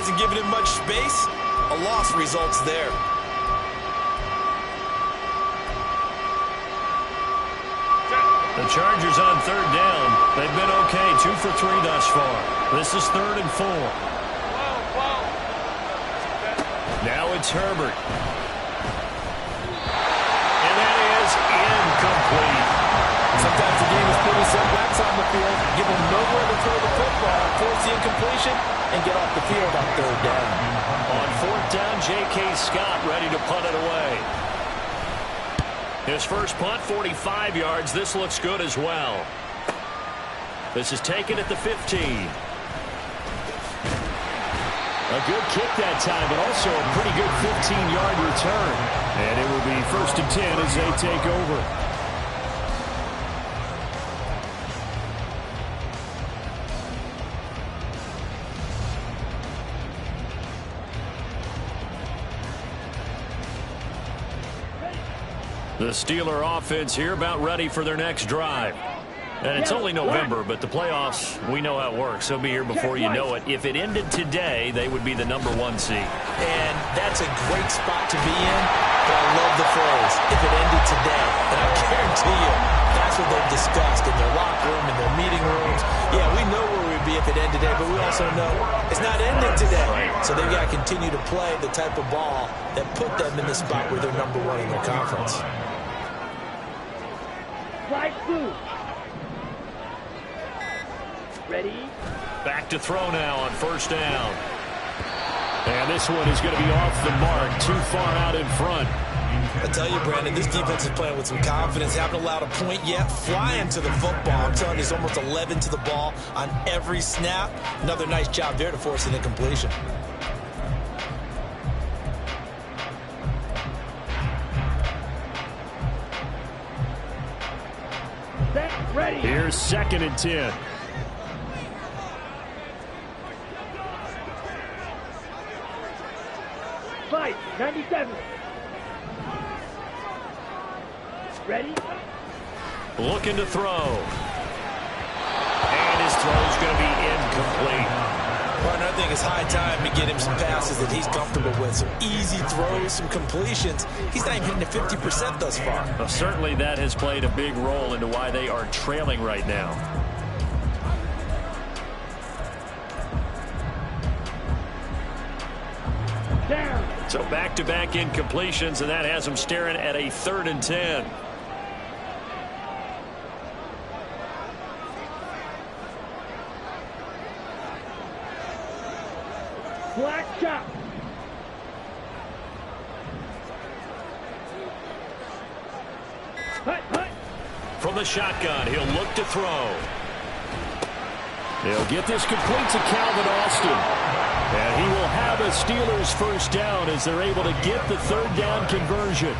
hasn't given him much space. A loss results there. The Chargers on third down. They've been okay, 2 for 3 thus far. This is 3rd and 4. Now it's Herbert. And that is incomplete. Sometimes the game is putting setbacks on the field, give them nowhere to throw the football, force the incompletion, and get off the field on third down. On 4th down, J.K. Scott ready to punt it away. His first punt, 45 yards. This looks good as well. This is taken at the 15. A good kick that time, but also a pretty good 15-yard return. And it will be 1st and 10 as they take over. The Steeler offense here about ready for their next drive. And it's only November, but the playoffs, we know how it works. They'll be here before you know it. If it ended today, they would be the #1 seed. And that's a great spot to be in, but I love the phrase, if it ended today. And I guarantee you, that's what they've discussed in their locker room, in their meeting rooms. Yeah, we know where we'd be if it ended today, but we also know it's not ending today. So they've got to continue to play the type of ball that put them in the spot where they're #1 in their conference. Flag blue. Ready? Back to throw now on 1st down. And this one is going to be off the mark, too far out in front. I tell you, Brandon, this defense is playing with some confidence. Haven't allowed a point yet. Flying to the football. I'm telling you, there's almost 11 to the ball on every snap. Another nice job there to force an incompletion. Ready. Here's 2nd and 10. Fight, 97. Ready? Looking to throw. And his throw's going to be incomplete. Well, I think it's high time to get him some passes that he's comfortable with. Some easy throws, some completions. He's not even hitting the 50% thus far. Well, certainly that has played a big role into why they are trailing right now. Down. So back-to-back incompletions, and that has them staring at a 3rd and 10. Black chop. Hut, hut. From the shotgun, he'll look to throw. He'll get this complete to Calvin Austin. And he will have a Steelers 1st down as they're able to get the 3rd down conversion.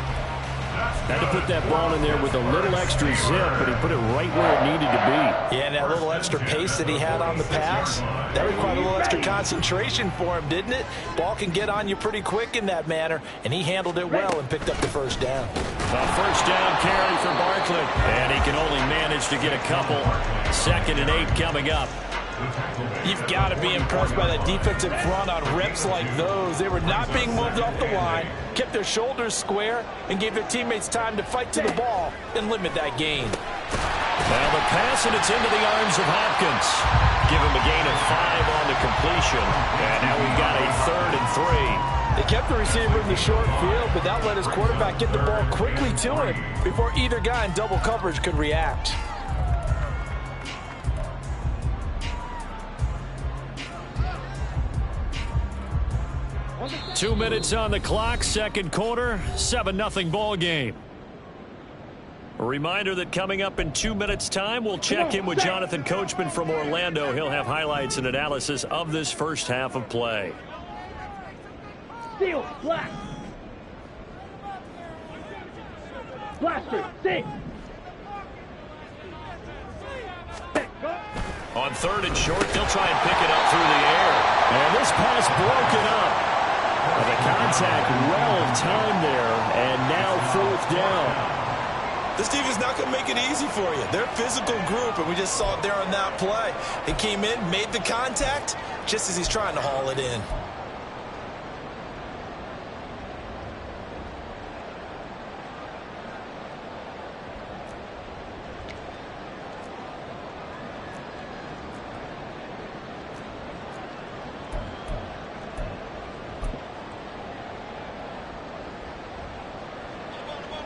Had to put that ball in there with a little extra zip, but he put it right where it needed to be. Yeah, and that little extra pace that he had on the pass, that required a little extra concentration for him, didn't it? Ball can get on you pretty quick in that manner, and he handled it well and picked up the 1st down. A 1st down carry for Barkley, and he can only manage to get a couple. 2nd and 8 coming up. You've got to be impressed by that defensive front on reps like those. They were not being moved off the line, kept their shoulders square, and gave their teammates time to fight to the ball and limit that gain. Now the pass, and it's into the arms of Hopkins. Give him a gain of 5 on the completion. And now we've got a 3rd and 3. They kept the receiver in the short field, but that let his quarterback get the ball quickly to him before either guy in double coverage could react. 2 minutes on the clock, 2nd quarter, 7-0 ball game. A reminder that coming up in 2 minutes' time, we'll check in with Jonathan Coachman from Orlando. He'll have highlights and analysis of this 1st half of play. Steel, black. Blaster, 6. On 3rd and short, they'll try and pick it up through the air. And this pass broken up. The contact well timed there, and now 4th down. This defense is not going to make it easy for you. They're a physical group, and we just saw it there on that play. They came in, made the contact, just as he's trying to haul it in.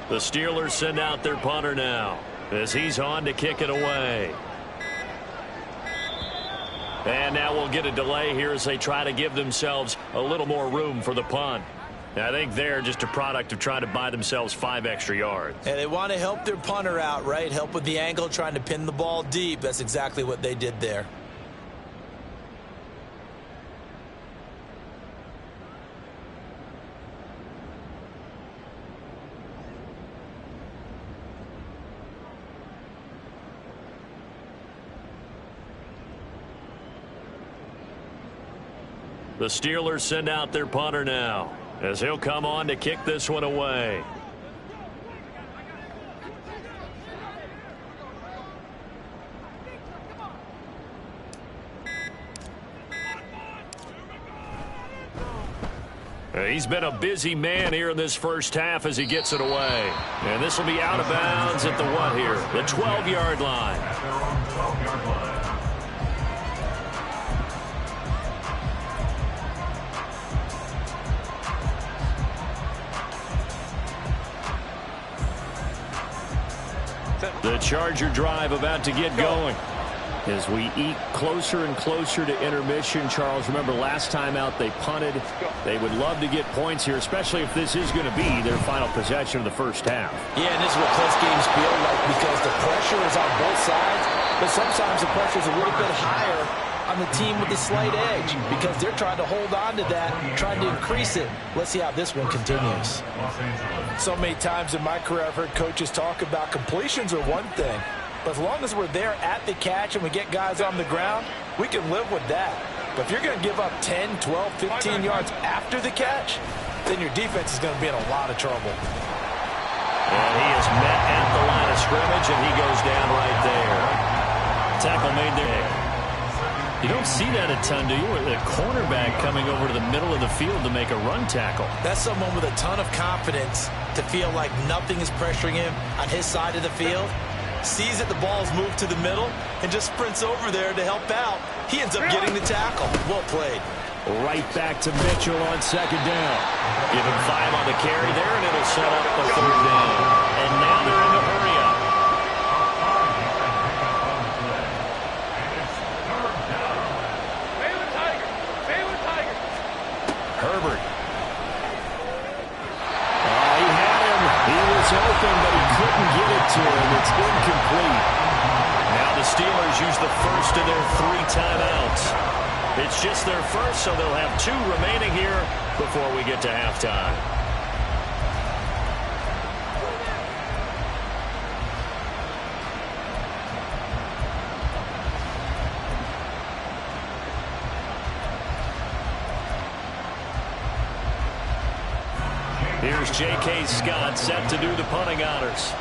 The Steelers send out their punter now as he's on to kick it away. And now we'll get a delay here as they try to give themselves a little more room for the punt. I think they're just a product of trying to buy themselves 5 extra yards. And they want to help their punter out, right? Help with the angle, trying to pin the ball deep. That's exactly what they did there. The Steelers send out their punter now as he'll come on to kick this one away. He's been a busy man here in this first half as he gets it away. And this will be out of bounds at the what here? The 12-yard line. The Charger drive about to get going. As we eke closer and closer to intermission, Charles, remember last time out they punted. They would love to get points here, especially if this is going to be their final possession of the first half. Yeah, and this is what close games feel like because the pressure is on both sides, but sometimes the pressure is a little bit higher on the team with the slight edge because they're trying to hold on to that, trying to increase it. Let's see how this one continues. So many times in my career I've heard coaches talk about completions are one thing, but as long as we're there at the catch and we get guys on the ground, we can live with that. But if you're going to give up 10, 12, 15 yards after the catch, then your defense is going to be in a lot of trouble. And he is met at the line of scrimmage, and he goes down right there. Tackle made there. You don't see that a ton, do you? Or the cornerback coming over to the middle of the field to make a run tackle. That's someone with a ton of confidence to feel like nothing is pressuring him on his side of the field. Sees that the ball's moved to the middle and just sprints over there to help out. He ends up getting the tackle. Well played. Right back to Mitchell on second down. Give him 5 on the carry there, and it'll set up the third down. And now they're in the hurry up. Herbert. He had him. He was open, but he couldn't get it to him. It's incomplete. Now the Steelers use the first of their 3 timeouts. It's just their first, so they'll have 2 remaining here before we get to halftime. Here's J.K. Scott set to do the punting honors.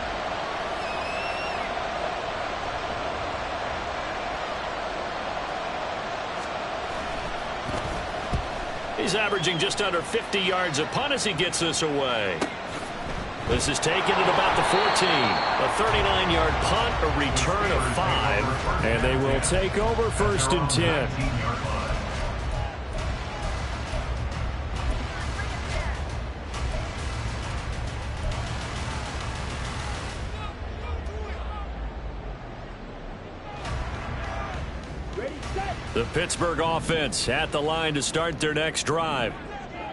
He's averaging just under 50 yards a punt as he gets this away. This is taken at about the 14. A 39-yard punt, a return of 5. And they will take over 1st and 10. The Pittsburgh offense at the line to start their next drive.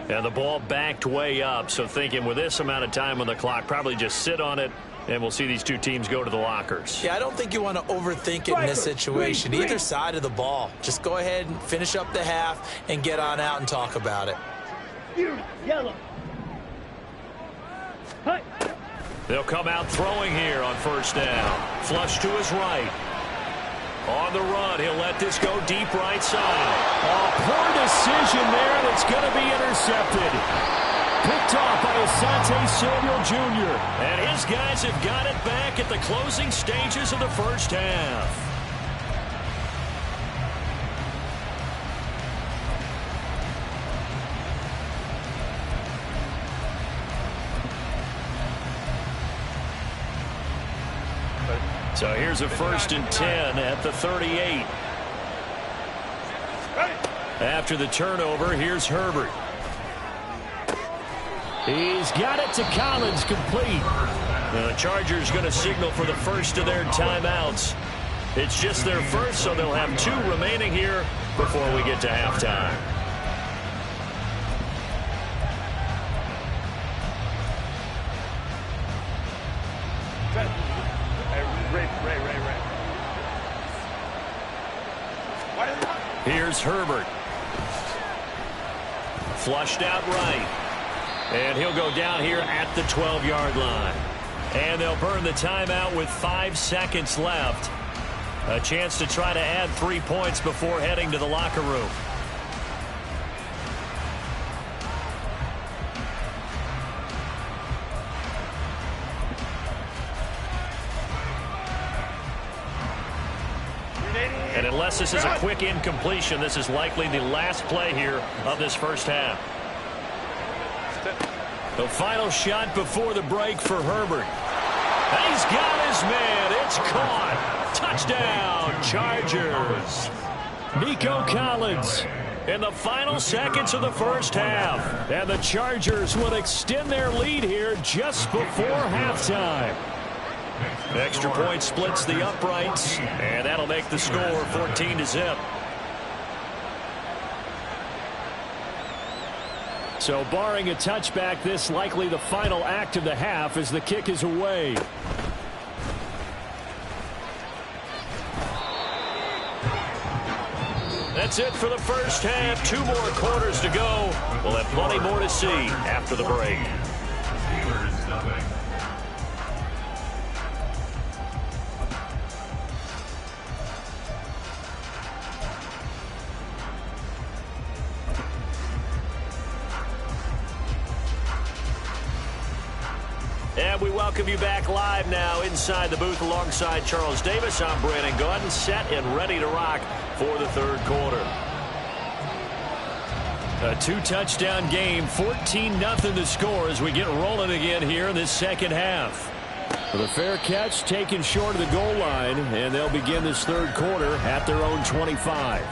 And the ball backed way up, so thinking with this amount of time on the clock, probably just sit on it, and we'll see these 2 teams go to the lockers. Yeah, I don't think you want to overthink it in this situation. Either side of the ball. Just go ahead and finish up the half and get on out and talk about it. Yellow. They'll come out throwing here on 1st down. Flush to his right. On the run, he'll let this go deep right side. A poor decision there, and it's going to be intercepted. Picked off by Asante Samuel Jr. And his guys have got it back at the closing stages of the first half. So here's a 1st and 10 at the 38. After the turnover, here's Herbert. He's got it to Collins, complete. The Chargers going to signal for the first of their timeouts. It's just their first, so they'll have 2 remaining here before we get to halftime. Here's Herbert. Flushed out right. And he'll go down here at the 12-yard line. And they'll burn the timeout with 5 seconds left. A chance to try to add 3 points before heading to the locker room. And unless this is a quick incompletion, this is likely the last play here of this first half. The final shot before the break for Herbert. He's got his man. It's caught. Touchdown, Chargers. Nico Collins in the final seconds of the first half. And the Chargers will extend their lead here just before halftime. Extra point splits the uprights, and that'll make the score 14-0. So barring a touchback, this likely the final act of the half as the kick is away. That's it for the first half. 2 more quarters to go. We'll have plenty more to see after the break. And we welcome you back live now inside the booth alongside Charles Davis. I'm Brandon Gaudin, set and ready to rock for the third quarter. A 2-touchdown game, 14-0 to score as we get rolling again here in this second half. With a fair catch taken short of the goal line, and they'll begin this third quarter at their own 25.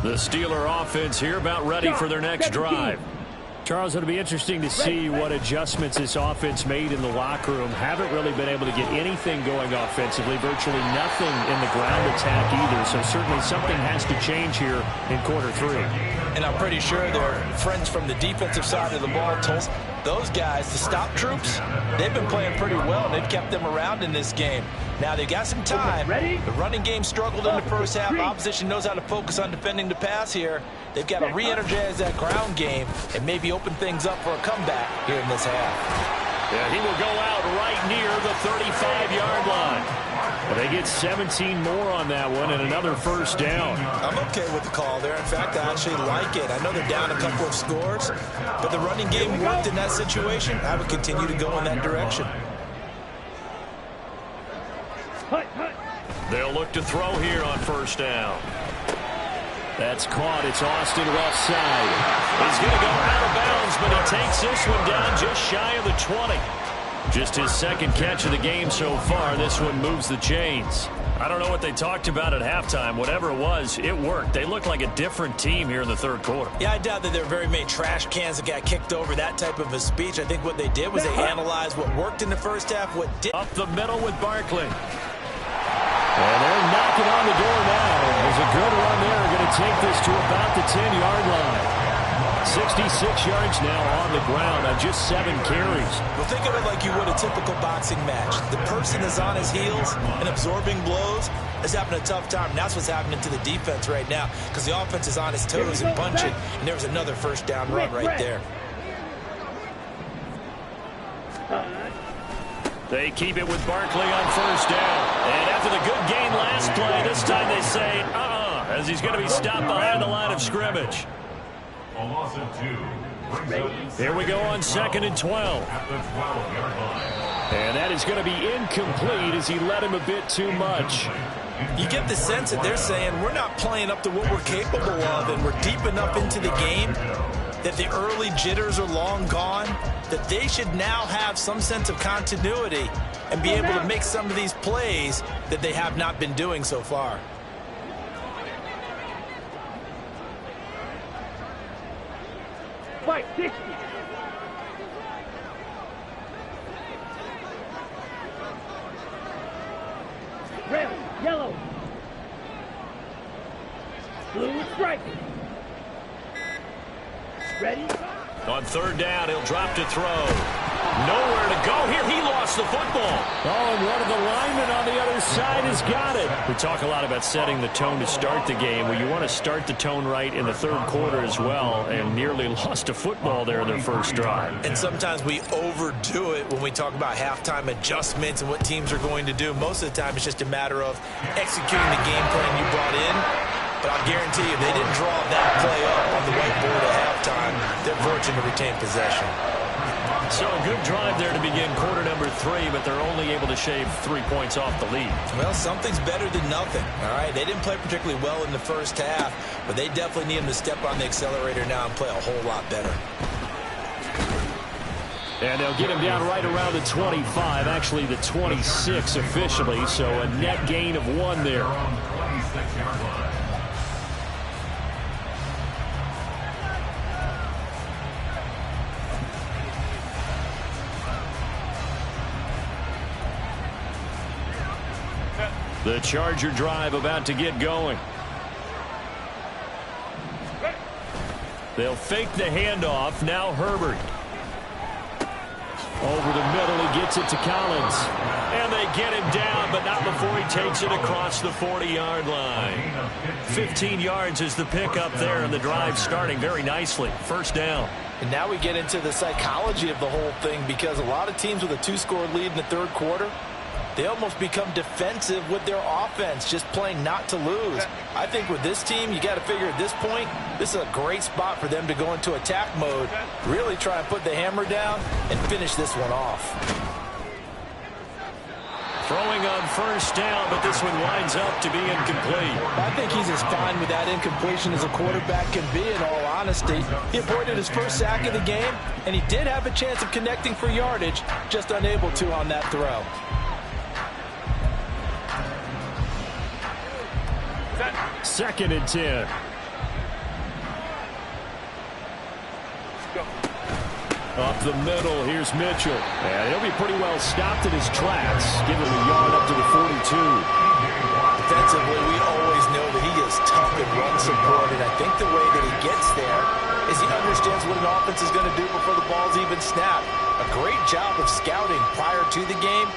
The Steeler offense here about ready for their next drive. Charles, it'll be interesting to see what adjustments this offense made in the locker room. Haven't really been able to get anything going offensively, virtually nothing in the ground attack either. So certainly something has to change here in quarter 3. And I'm pretty sure their friends from the defensive side of the ball told those guys, the stop troops, they've been playing pretty well, and they've kept them around in this game. Now, they've got some time. The running game struggled in the first half. Opposition knows how to focus on defending the pass here. They've got to re-energize that ground game and maybe open things up for a comeback here in this half. Yeah, he will go out right near the 35-yard line. Well, they get 17 more on that one and another first down. I'm okay with the call there. In fact, I actually like it. I know they're down a couple of scores, but the running game worked in that situation. I would continue to go in that direction. They'll look to throw here on first down. That's caught. It's Austin left side. He's going to go out of bounds, but he takes this one down just shy of the 20. Just his second catch of the game so far. This one moves the chains. I don't know what they talked about at halftime. Whatever it was, it worked. They look like a different team here in the third quarter. Yeah, I doubt that there are very many trash cans that got kicked over, that type of a speech. I think what they did was they analyzed what worked in the first half, what didn't. Up the middle with Barkley. And they're knocking on the door now. There's a good run there. Going to take this to about the 10-yard line. 66 yards now on the ground on just 7 carries. Well, think of it like you would a typical boxing match. The person is on his heels and absorbing blows is having a tough time. And that's what's happening to the defense right now because the offense is on his toes and punching. And there was another first down run right there. They keep it with Barkley on first down. And after the good gain last play, this time they say, as he's going to be stopped behind the line of scrimmage. Here we go on 2nd and 12. And that is going to be incomplete as he led him a bit too much. You get the sense that they're saying we're not playing up to what we're capable of, and we're deep enough into the game that the early jitters are long gone. that they should now have some sense of continuity and be able to make some of these plays that they have not been doing so far. Fight 60. Red, yellow. Blue strike. Ready? On third down, he'll drop to throw. Nowhere to go here. He lost the football. Oh, and one of the linemen on the other side has got it. We talk a lot about setting the tone to start the game. Well, you want to start the tone right in the third quarter as well, and nearly lost a football there in their first drive. And sometimes we overdo it when we talk about halftime adjustments and what teams are going to do. Most of the time, it's just a matter of executing the game plan you brought in. But I'll guarantee you, they didn't draw that play up on the whiteboard at halftime. They're fortunate to retain possession. So a good drive there to begin quarter number 3, but they're only able to shave 3 points off the lead. Well, something's better than nothing, all right? They didn't play particularly well in the first half, but they definitely need them to step on the accelerator now and play a whole lot better. And they'll get him down right around the 25, actually the 26 officially, so a net gain of 1 there. The Charger drive about to get going. They'll fake the handoff. Now Herbert. Over the middle, he gets it to Collins. And they get him down, but not before he takes it across the 40-yard line. 15 yards is the pickup there, and the drive starting very nicely. First down. And now we get into the psychology of the whole thing, because a lot of teams with a 2-score lead in the third quarter, they almost become defensive with their offense, just playing not to lose. I think with this team, you got to figure at this point, this is a great spot for them to go into attack mode, really try and put the hammer down and finish this one off. Throwing on first down, but this one winds up to be incomplete. I think he's as fine with that incompletion as a quarterback can be, in all honesty. He avoided his first sack of the game, and he did have a chance of connecting for yardage, just unable to on that throw. Second and 10. Up the middle, here's Mitchell. And he'll be pretty well stopped in his tracks. Give him a yard up to the 42. Defensively, we always know that he is tough and run support, and I think the way that he gets there is he understands what an offense is going to do before the ball's even snapped. A great job of scouting prior to the game,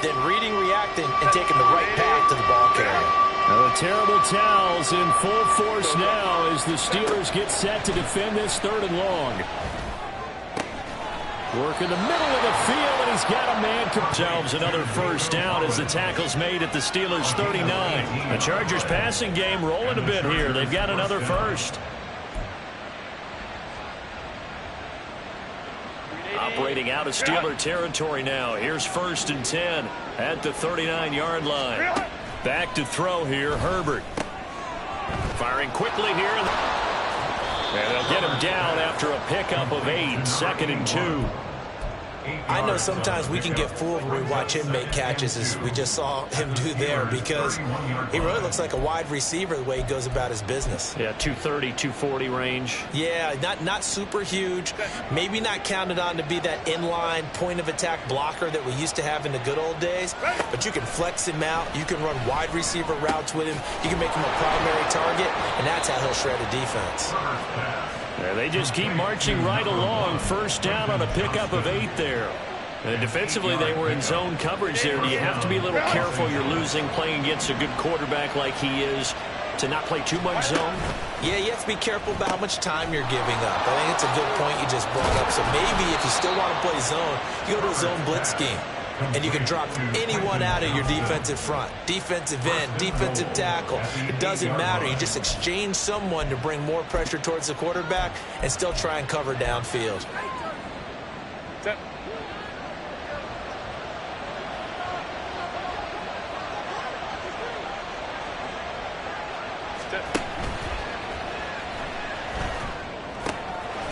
then reading, reacting, and taking the right path to the ball carrier. Now the terrible towels in full force now as the Steelers get set to defend this third and long. Work in the middle of the field, and he's got a man. Themselves another first down as the tackle's made at the Steelers' 39. The Chargers passing game rolling a bit here. They've got another first. Operating out of Steeler territory now. Here's first and 10 at the 39-yard line. Back to throw here, Herbert. Firing quickly here. And they'll get him down after a pickup of 8. Second and 2. I know sometimes we can get fooled when we watch him make catches, as we just saw him do there, because he really looks like a wide receiver the way he goes about his business. Yeah, 230, 240 range. Yeah, not super huge. Maybe not counted on to be that inline point-of-attack blocker that we used to have in the good old days, but you can flex him out. You can run wide receiver routes with him. You can make him a primary target, and that's how he'll shred a defense. Yeah, they just keep marching right along. First down on a pickup of 8 there. And defensively, they were in zone coverage there. Do you have to be a little careful? You're losing playing against a good quarterback like he is to not play too much zone? Yeah, you have to be careful about how much time you're giving up. I think it's a good point you just brought up. So maybe if you still want to play zone, you go to a zone blitz scheme. And you can drop anyone out of your defensive front. Defensive end, defensive tackle. It doesn't matter. You just exchange someone to bring more pressure towards the quarterback and still try and cover downfield.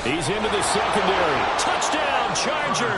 He's into the secondary. Touchdown, Chargers.